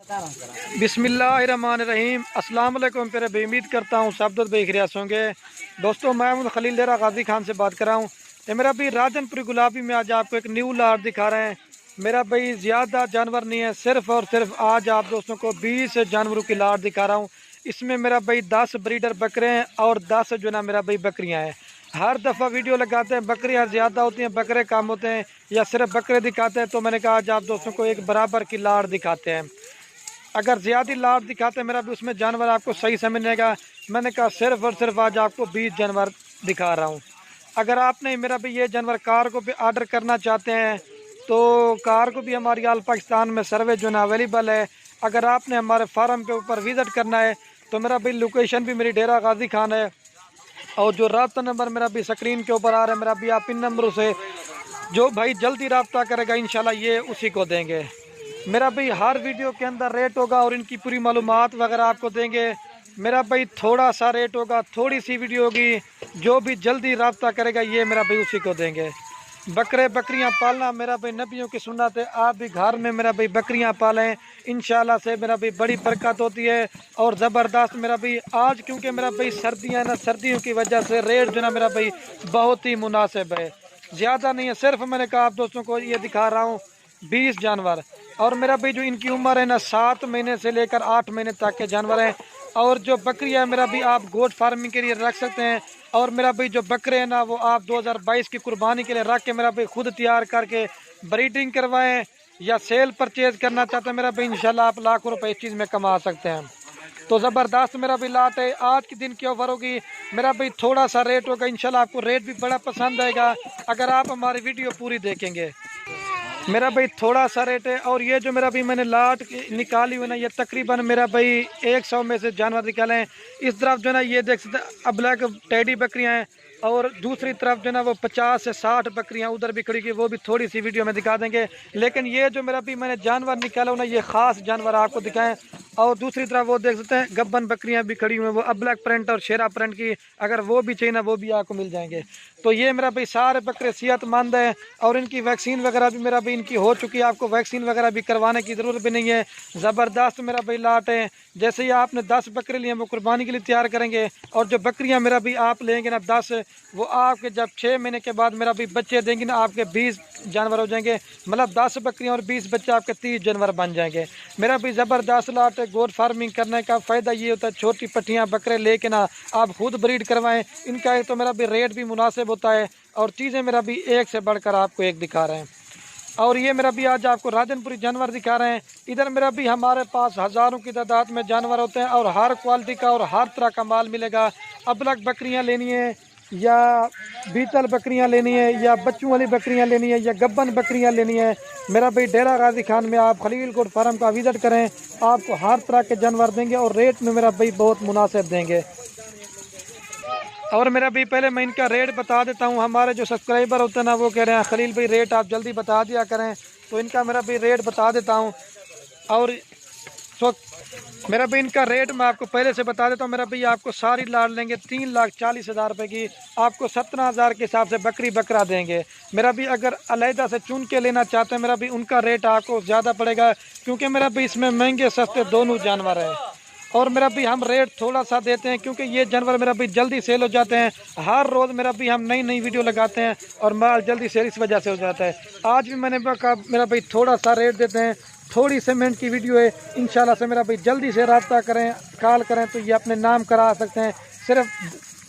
बिस्मिल्लाहिर्रहमानिर्रहीम। अस्सलाम वालेकुम प्यारे भाई, उम्मीद करता हूँ सब दोस्त भाई खैरियत होंगे। दोस्तों मैं हूँ खलील डेरा गाजी खान से बात कर रहा हूँ। ये मेरा भाई राजनपुरी गुलाबी में आज आपको एक न्यू लाट दिखा रहे हैं। मेरा भाई ज़्यादा जानवर नहीं है, सिर्फ और सिर्फ आज आप दोस्तों को 20 जानवरों की लाट दिखा रहा हूँ। इसमें मेरा भाई 10 ब्रीडर बकरे हैं और 10 जो ना मेरा भाई बकरियाँ हैं। हर दफ़ा वीडियो लगाते हैं बकरियाँ ज़्यादा होती हैं, बकरे कम होते हैं, या सिर्फ बकरे दिखाते हैं। तो मैंने कहा आज आप दोस्तों को एक बराबर की लाट दिखाते हैं। अगर ज़्यादा लाट दिखाते मेरा भी उसमें जानवर आपको सही समझनेगा। मैंने कहा सिर्फ और सिर्फ आज आपको 20 जानवर दिखा रहा हूँ। अगर आपने मेरा भी ये जानवर कार को भी ऑर्डर करना चाहते हैं तो कार को भी हमारी आल पाकिस्तान में सर्वे जो ना अवेलेबल है। अगर आपने हमारे फार्म के ऊपर विज़िट करना है तो मेरा भी लोकेशन भी मेरी डेरा गाजी खान है, और जो रब्ता नंबर मेरा भी स्क्रीन के ऊपर आ रहा है मेरा भी, आप इन नंबरों से जो भाई जल्दी रब्ता करेगा इंशाल्लाह ये उसी को देंगे। मेरा भाई हर वीडियो के अंदर रेट होगा और इनकी पूरी मालूमात वगैरह आपको देंगे। मेरा भाई थोड़ा सा रेट होगा, थोड़ी सी वीडियो होगी, जो भी जल्दी रब्ता करेगा ये मेरा भाई उसी को देंगे। बकरे बकरियां पालना मेरा भाई नबियों की सुन्नत है। आप भी घर में मेरा भाई बकरियां पालें, इंशाल्लाह से मेरा भाई बड़ी बरकत होती है और ज़बरदस्त। मेरा भाई आज क्योंकि मेरा भाई सर्दियाँ ना, सर्दियों की वजह से रेट जो ना मेरा भाई बहुत ही मुनासिब है, ज़्यादा नहीं है। सिर्फ मैंने कहा आप दोस्तों को ये दिखा रहा हूँ 20 जानवर। और मेरा भाई जो इनकी उम्र है ना 7 महीने से लेकर 8 महीने तक के जानवर हैं। और जो बकरियां मेरा भी आप गोट फार्मिंग के लिए रख सकते हैं। और मेरा भाई जो बकरे हैं ना वो आप 2022 की कुर्बानी के लिए रख के मेरा भाई खुद तैयार करके ब्रीडिंग करवाएं, या सेल परचेज करना चाहते हैं मेरा भाई इंशाल्लाह आप लाखों रुपए इस चीज़ में कमा सकते हैं। तो ज़बरदस्त मेरा भी लाट है। आज के दिन की ऑफर होगी मेरा भाई, थोड़ा सा रेट होगा इंशाल्लाह, आपको रेट भी बड़ा पसंद आएगा अगर आप हमारी वीडियो पूरी देखेंगे। मेरा भाई थोड़ा सा रेट है। और ये जो मेरा भाई मैंने लाट निकाली हुई ना ये तकरीबन मेरा भाई 100 में से जानवर निकाले हैं। इस तरफ जो ना ये देख सकते हैं ब्लैक टैडी बकरियां हैं, और दूसरी तरफ जो ना वो 50 से 60 बकरियां उधर भी खड़ी की, वो भी थोड़ी सी वीडियो में दिखा देंगे। लेकिन ये जो मेरा भी मैंने जानवर निकाला ना ये ख़ास जानवर आपको दिखाएं। और दूसरी तरफ वो देख सकते हैं गब्बन बकरियां भी खड़ी हुई हैं, वो ब्लैक प्रिंट और शेरा प्रिंट की, अगर वो भी चाहिए ना वो भी आपको मिल जाएंगे। तो ये मेरा भाई सारे बकरे सेहतमंद है और इनकी वैक्सीन वगैरह भी मेरा भाई इनकी हो चुकी है, आपको वैक्सीन वगैरह भी करवाने की ज़रूरत भी नहीं है। ज़बरदस्त मेरा भाई लाट है। जैसे ही आपने 10 बकरे लिए वो कुर्बानी के लिए तैयार करेंगे, और जो बकरियां मेरा भी आप लेंगे ना 10, वो आपके जब 6 महीने के बाद मेरा भी बच्चे देंगे ना आपके 20 जानवर हो जाएंगे। मतलब 10 बकरियां और 20 बच्चे आपके 30 जानवर बन जाएंगे। मेरा भी ज़बरदस्त लाट है। गोट फार्मिंग करने का फ़ायदा ये होता है छोटी पट्टियाँ बकरे लेके ना आप खुद ब्रीड करवाएं। इनका एक तो मेरा भी रेट भी मुनासिब होता है और चीज़ें मेरा भी एक से बढ़कर आपको एक दिखा रहे हैं। और ये मेरा भी आज आपको राजनपुरी जानवर दिखा रहे हैं। इधर मेरा भी हमारे पास हज़ारों की तादाद में जानवर होते हैं और हर क्वालिटी का और हर तरह का माल मिलेगा। अबलग बकरियां लेनी है या बीतल बकरियां लेनी है या बच्चों वाली बकरियां लेनी है या गब्बन बकरियां लेनी है, मेरा भाई डेरा गाजी खान में आप खलील गोट फार्म का विज़िट करें, आपको हर तरह के जानवर देंगे और रेट में मेरा भाई बहुत मुनासिब देंगे। और मेरा भी पहले मैं इनका रेट बता देता हूँ। हमारे जो सब्सक्राइबर होते हैं ना वो कह रहे हैं खलील भाई रेट आप जल्दी बता दिया करें, तो इनका मेरा भी रेट बता देता हूँ। और तो मेरा भी इनका रेट मैं आपको पहले से बता देता हूँ। मेरा भाई आपको सारी लाट लेंगे 3,40,000 रुपये की, आपको 17,000 के हिसाब से बकरी बकरा देंगे। मेरा भी अगर अलहदा से चुन के लेना चाहते हैं मेरा भी उनका रेट आपको ज़्यादा पड़ेगा, क्योंकि मेरा भी इसमें महंगे सस्ते दोनों जानवर हैं। और मेरा भी हम रेट थोड़ा सा देते हैं क्योंकि ये जानवर मेरा भी जल्दी सेल हो जाते हैं। हर रोज़ मेरा भी हम नई नई वीडियो लगाते हैं और माल जल्दी सेल इस वजह से हो जाता है। आज भी मैंने कहा मेरा भाई थोड़ा सा रेट देते हैं, थोड़ी सेमेंट की वीडियो है, इंशाल्लाह से मेरा भाई जल्दी से रब्ता करें, कॉल करें तो ये अपने नाम करा सकते हैं। सिर्फ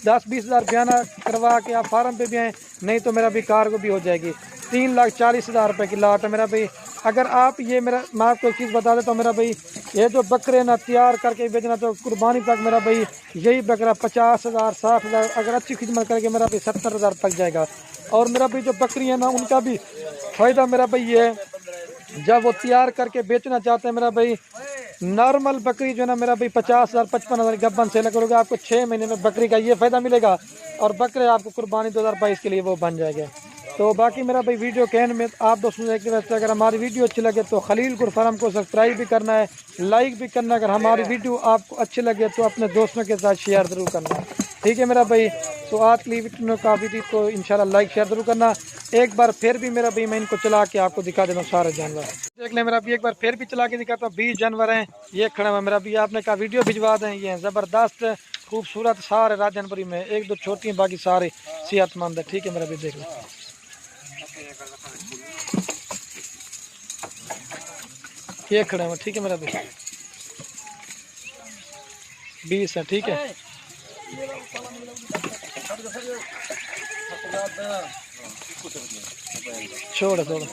10-20 हज़ार बयाना करवा के आप फार्म पे भी आएँ, नहीं तो मेरा भी कार को भी हो जाएगी। 3,40,000 रुपये की लाट है मेरा भाई। अगर आप ये मेरा मैं आपको एक चीज़ बता देता हूँ मेरा भाई, ये जो बकरे ना तैयार करके बेचना तो कुर्बानी तक मेरा भाई यही बकरा 50,000 60,000, अगर अच्छी खिदमत करके मेरा भाई 70,000 तक जाएगा। और मेरा भाई जो बकरी है ना उनका भी फ़ायदा मेरा भाई ये है, जब वो तैयार करके बेचना चाहते हैं मेरा भाई, नॉर्मल बकरी जो है ना मेरा भाई 50,000 55,000 गब्बन सेल करोगे आपको 6 महीने में बकरी का ये फ़ायदा मिलेगा, और बकरे आपको कुर्बानी 2022 के लिए वो बन जाएंगे। तो बाकी मेरा भाई वीडियो कहने में आप दोस्तों से एक वैसे अगर हमारी वीडियो अच्छी लगे तो खलील गोट फार्म को सब्सक्राइब भी करना है, लाइक भी करना है। अगर हमारी वीडियो आपको अच्छी लगे तो अपने दोस्तों के साथ शेयर ज़रूर करना है। ठीक है मेरा भाई। तो आज की वीडियो काफ़ी थी, तो इंशाल्लाह लाइक शेयर जरूर करना। एक बार फिर भी मेरा भाई मैं इनको चला के आपको दिखा देता हूँ सारे जानवर। देख लें मेरा भी, एक बार फिर भी चला के दिखाता हूँ। 20 जानवर हैं, ये खड़ा हुआ मेरा भी। आपने कहा वीडियो भिजवा दें, ये हैं ज़बरदस्त खूबसूरत सारे राजनपुरी में। एक दो छोटी हैं, बाकी सारे सेहतमंद है। ठीक है मेरा भी, देख लो ये खड़े हुए। ठीक है मेरा भी, 20 है। ठीक है, छोड़ छोड़।